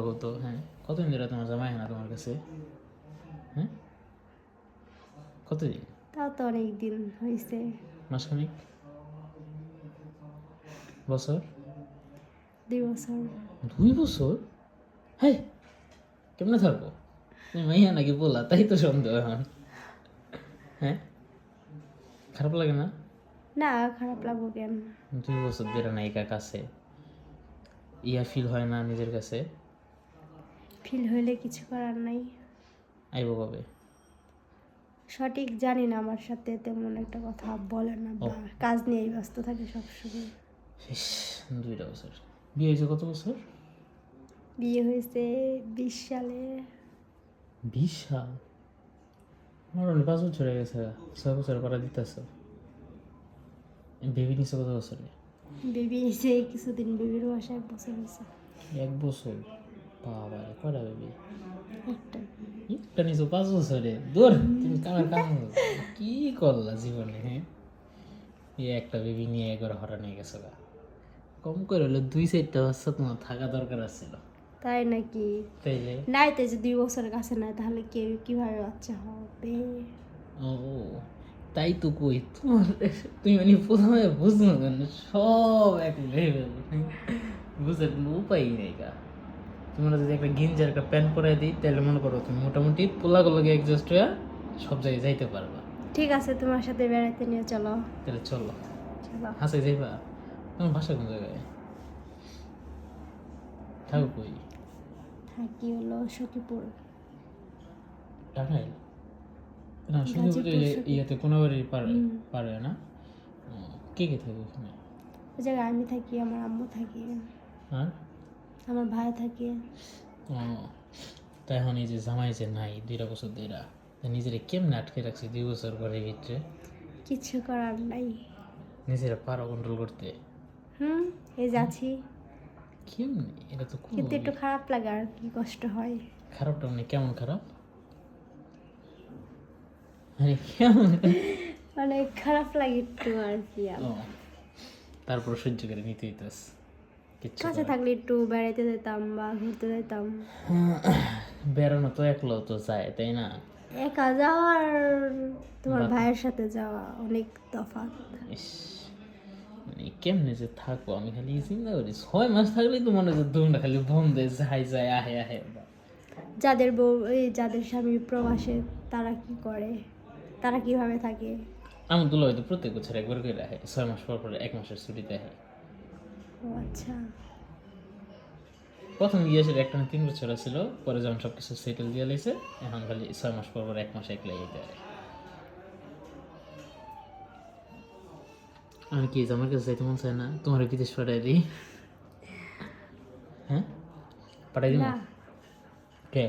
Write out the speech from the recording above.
কত হ্যাঁ কতদিন ধরে তোমার জামাই হয় না তোমার কাছে? হ্যাঁ কতদিন? তাও তো অনেক দিন হয়েছে। মাসখানিক? বছর? 2 বছর। 2 বছর? হ্যাঁ কেমনে থাকবো? তুমি মাইয়া নাকি বলা তাই তো সন্দেহ এখন। হ্যাঁ খারাপ লাগে না? না, খারাপ লাগবো কেন? 2 বছর ধরে নায়িকা কাছে ফিল হয় না নিজের কাছে? ফিল হইলে কিছু করার নাই। আইব কবে? সঠিক জানি না, আমার সাথে তেমন একটা কথা বলে না বা কাজ নিয়েই ব্যস্ত থাকে সবসময়। ইস, 2টা বছর। বিয়ে হয়েছে কত বছর? বিয়ে হয়েছে 20 সালে। 20 সাল? আমার 5 বছর হয়ে গেছে, 6 বছর করা দিতেছ। বেবি নিছে কত বছরে? বেবি এসে কিছুদিন, বেবির বয়স 1 বছর হয়েছে। 1 বছর? বাবা রে, কয়টা বেবি? একটা। একটা নিছো 5 বছরে? দূর, তুমি কামের কাম কি করলা জীবনে? হ্যাঁ একটা বেবি নিয়ে একবার হরা নিয়ে গেছো গা। কম করে হলো 2-4টা বাচ্চা তোমার থাকা দরকার ছিল। তাই নাকি? তাইলে নাই তো, যে 2 বছরের কাছে নাই, তাহলে কিভাবে বাচ্চা হবে? ও তাই তো কই তোমার, তুমি মানে প্রথমে বুঝলো কেন সব এক লেভেল, বুঝার কোনো উপায় নেই গা। তোমরা যদি একটা গেঞ্জার একটা প্যান্ট পরে দিই তাহলে মনে করো তুমি মোটামুটি পোলাগুলোকে অ্যাডজাস্ট হয়ে সব জায়গায় যাইতে পারবা। ঠিক আছে, তোমার সাথে বেড়াইতে নিয়ে চলো। তাহলে চলো। চলো। হাসে যাইবা? তোমার বাসা কোন জায়গায়? থাকো কই? থাকি হলো সখীপুর। ঢাকায়? না শুধু গাজীপুর, সখীপুর। ইয়াতে কোনাবাড়ি পারে পারে না? ও, কে কে থাকে ওখানে? ওই জায়গায় আমি থাকি, আমার আম্মু থাকে, আর আমার ভাই থাকে। ও, তাই এখন এই যে জামাই যে নাই 2টা বছর ধরে, তা নিজেরা কেমনে আটকে রাখছি 2 বছর ঘরের ভিতরে? কিছু করার নাই। নিজেরা পারো কন্ট্রোল করতে? এই যাচ্ছি। কেমনে? এটা তো কোনো কিন্তু একটু খারাপ লাগে, আর কি কষ্ট হয়। খারাপটা মানে কেমন খারাপ? মানে কেমন? অনেক খারাপ লাগে একটু আর কি। ও, তারপর সহ্য করে নিতে হইতেস কিচ্ছু কাছে করার। থাকলে একটু বেড়াইতে যেতাম বা ঘুরতে যেতাম। বেড়ানো তো একলাও তো যায় তাই না? একা যাওয়া আর তোমার বাত- ভাইয়ের সাথে যাওয়া অনেক তফাৎ। ইস, মানে কেমনে যে থাকবো আমি খালি চিন্তা করি 6 মাস থাকলেই তো মনে হয় যে দুমটা খালি বন্ধে যায় যায় আহে আহে। যাদের বউ, এই যাদের স্বামী প্রবাসে, তারা কি করে, তারা কিভাবে থাকে? আমার দুলা হয়তো প্রত্যেক বছর একবার করে আহে, 6 মাস পর পর 1 মাসের ছুটিতে আহে। ও আচ্ছা। প্রথম গিয়ে সেটা একটা 3 বছর ছিল, পরে যখন সব কিছু সেটেল দিয়ে লাইছে এখন খালি 6 মাস পর পর 1 মাস একলাই যেতে আহে। আর কি আমার কাছে যাইতে মন চায় না? তোমার বিদেশ পাঠাই দিই? হ্যাঁ পাঠাই দিব? না, কে?